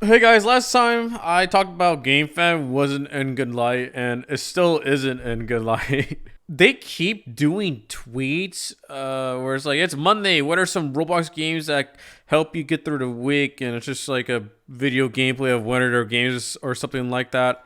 Hey guys, last time I talked about Gamefam wasn't in good light, and it still isn't in good light. They keep doing tweets where it's like, it's Monday, what are some Roblox games that help you get through the week? And it's just like a video gameplay of one of their games or something like that.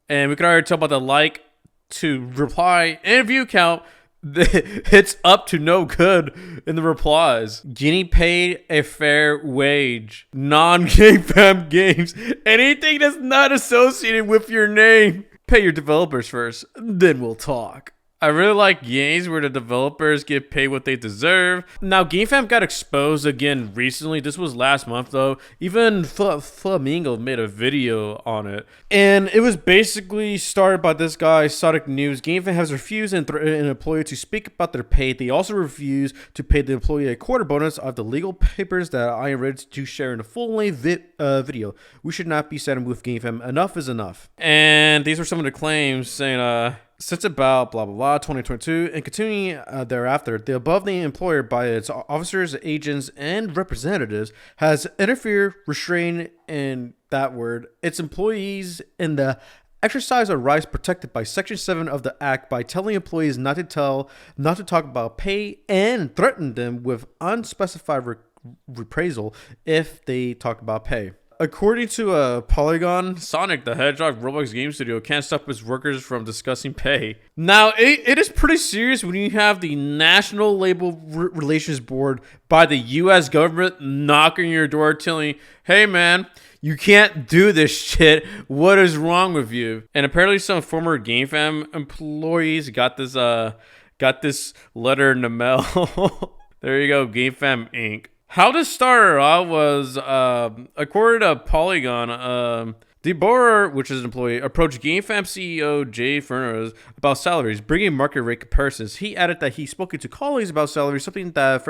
And we can already tell by the like to reply and view count, it's up to no good in the replies. Getting paid a fair wage. Non-Game Fam games. Anything that's not associated with your name. Pay your developers first, then we'll talk. I really like games where the developers get paid what they deserve. Now, GameFam got exposed again recently. This was last month, though. Even Flamingo made a video on it. And it was basically started by this guy, Sonic News. GameFam has refused an employee to speak about their pay. They also refused to pay the employee a quarter bonus of the legal papers that I am ready to share in a full-length video. We should not be saddled with GameFam. Enough is enough. And these were some of the claims saying, since about blah blah blah 2022 and continuing thereafter, the above-named employer by its officers, agents, and representatives has interfered, restrained, in that word, its employees in the exercise of rights protected by Section 7 of the Act by telling employees not to talk about pay and threaten them with unspecified reprisal if they talk about pay. According to Polygon, Sonic the Hedgehog Roblox game studio can't stop its workers from discussing pay. Now, it is pretty serious when you have the National Labor Relations Board by the U.S. government knocking your door telling you, hey man, you can't do this shit. What is wrong with you? And apparently some former GameFam employees got this letter in the mail. There you go, GameFam Inc. How this started out was, according to Polygon, Deborah, which is an employee, approached GameFam CEO Jay Fernandez about salaries, bringing market rate comparisons. He added that he spoke to colleagues about salaries, something that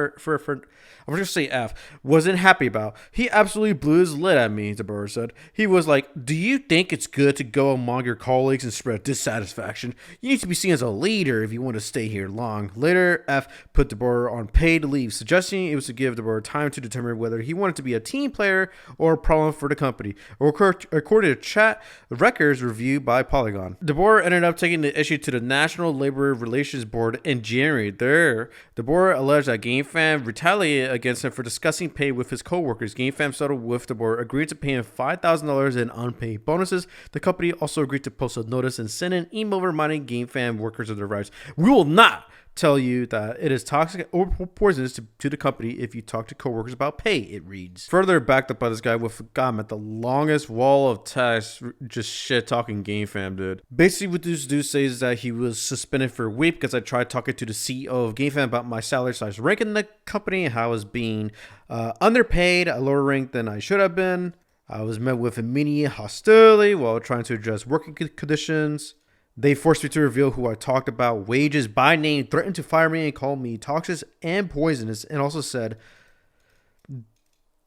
I'm just say F wasn't happy about. He absolutely blew his lid at me, Deborah said. He was like, do you think it's good to go among your colleagues and spread dissatisfaction? You need to be seen as a leader if you want to stay here long. Later, F put Deborah on paid leave, suggesting it was to give Deborah time to determine whether he wanted to be a team player or a problem for the company. According to chat records review by Polygon, Deborah ended up taking the issue to the National Labor Relations Board in January. There, Deborah alleged that GameFam retaliated against him for discussing pay with his co-workers. GameFam settled with Deborah, agreed to pay him $5,000 in unpaid bonuses. The company also agreed to post a notice and send an email reminding GameFam workers of their rights. We will not tell you that it is toxic or poisonous to the company if you talk to coworkers about pay, it reads. Further backed up by this guy with a comment, the longest wall of text, just shit talking GameFam, dude. Basically what this dude says is that he was suspended for a week because I tried talking to the CEO of GameFam about my salary size rank in the company and how I was being underpaid, a lower rank than I should have been. I was met with immediate hostility while trying to address working conditions. They forced me to reveal who I talked about, wages by name, threatened to fire me and called me toxic and poisonous, and also said,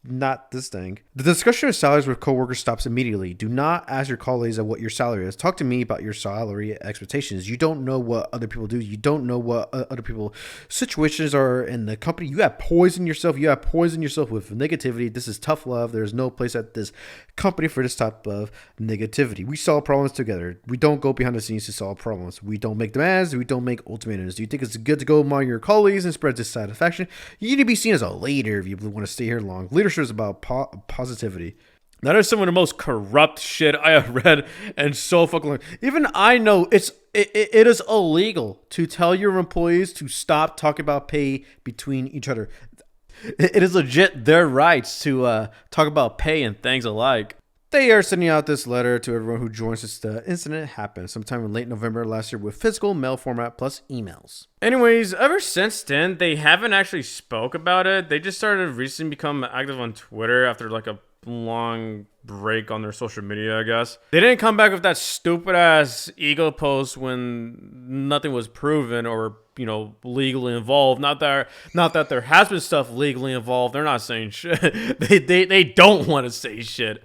not this thing. The discussion of salaries with coworkers stops immediately. Do not ask your colleagues what your salary is. Talk to me about your salary expectations. You don't know what other people do. You don't know what other people's situations are in the company. You have poisoned yourself. You have poisoned yourself with negativity. This is tough love. There's no place at this company for this type of negativity. We solve problems together. We don't go behind the scenes to solve problems. We don't make demands. We don't make ultimatums. Do you think it's good to go among your colleagues and spread dissatisfaction? You need to be seen as a leader if you want to stay here long. Leadership is about positivity. That is some of the most corrupt shit I have read, and so fucking long. Even I know it is illegal to tell your employees to stop talking about pay between each other. It is legit their rights to talk about pay and things alike. They are sending out this letter to everyone who joins since the incident happened sometime in late November last year with physical mail format plus emails. Anyways, ever since then, they haven't actually spoke about it. They just started recently become active on Twitter after like a long break on their social media, I guess. They didn't come back with that stupid ass ego post when nothing was proven or, you know, legally involved. Not that there has been stuff legally involved. They're not saying shit. They don't want to say shit.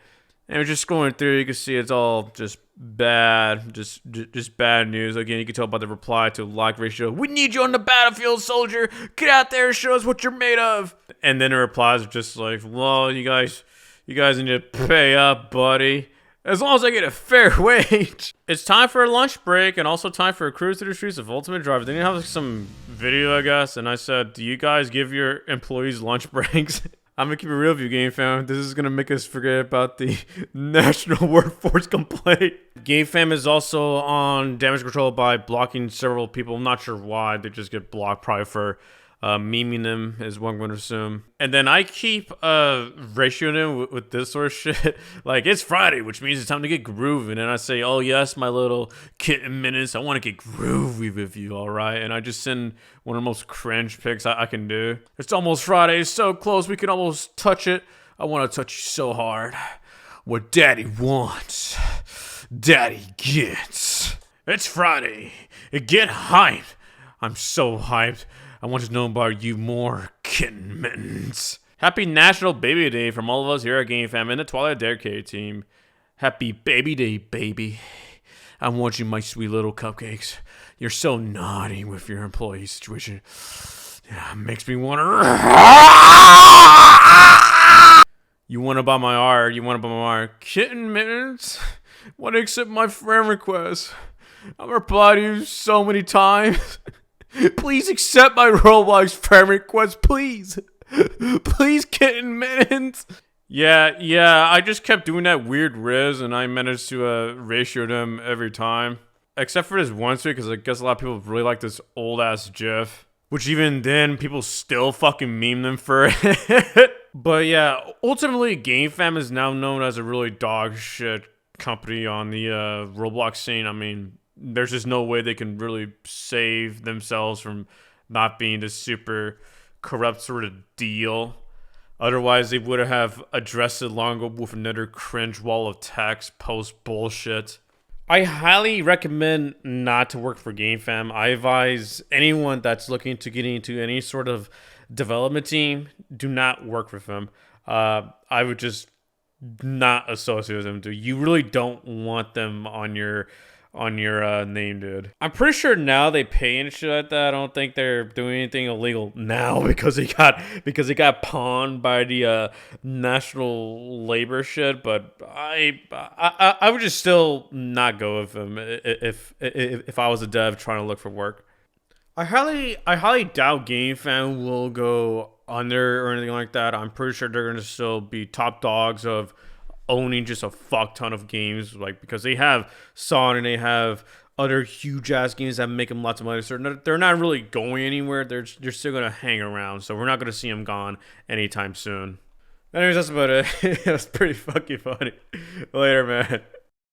And just going through, you can see it's all just bad, just bad news. Again, you can tell by the reply to like ratio. We need you on the battlefield, soldier. Get out there and show us what you're made of. And then the replies are just like, well, you guys You guys need to pay up, buddy. As long as I get a fair wage. It's time for a lunch break and also time for a cruise through the streets of Ultimate Driver. They have some video, I guess, and I said, do you guys give your employees lunch breaks? I'm gonna keep it real with you, Gamefam. This is gonna make us forget about the national workforce complaint. Gamefam is also on damage control by blocking several people. I'm not sure why. They just get blocked, probably for memeing them, is what I'm going to assume. And then I keep ratioing them with this sort of shit. Like, it's Friday, which means it's time to get groovy. And I say, oh yes, my little kitten minutes, I want to get groovy with you, all right? And I just send one of the most cringe pics I can do. It's almost Friday, it's so close, we can almost touch it. I want to touch you so hard. What daddy wants, daddy gets. It's Friday, get hyped. I'm so hyped. I want to know about you more, kitten mittens. Happy National Baby Day from all of us here at Gamefam and the Twilight Decade team. Happy Baby Day, baby. I want you, my sweet little cupcakes. You're so naughty with your employee situation. Yeah, makes me want to... You want to buy my art? You want to buy my art? Kitten mittens? Want to accept my friend request? I've replied to you so many times. Please accept my Roblox friend request, please. Please, kitten mittens. Yeah, I just kept doing that weird riz, and I managed to ratio them every time. Except for this one tweet, because I guess a lot of people really like this old-ass GIF. Which even then, people still fucking meme them for it. But yeah, ultimately, Gamefam is now known as a really dog shit company on the Roblox scene. I mean, there's just no way they can really save themselves from not being this super corrupt sort of deal. Otherwise, they would have addressed it long ago with another cringe wall of text post bullshit. I highly recommend not to work for Gamefam. I advise anyone that's looking to get into any sort of development team, do not work with them. I would just not associate with them, dude. You really don't want them on your name, dude. I'm pretty sure now they pay and shit like that. I don't think they're doing anything illegal now because it got pawned by the national labor shit. But I would just still not go with them if I was a dev trying to look for work. I highly doubt Gamefam will go under or anything like that. I'm pretty sure they're gonna still be top dogs of owning just a fuck ton of games, like, because they have Sonic and they have other huge ass games that make them lots of money. So they're not really going anywhere. They're still gonna hang around. So we're not gonna see them gone anytime soon. Anyways, that's about it. That's pretty fucking funny. Later, man.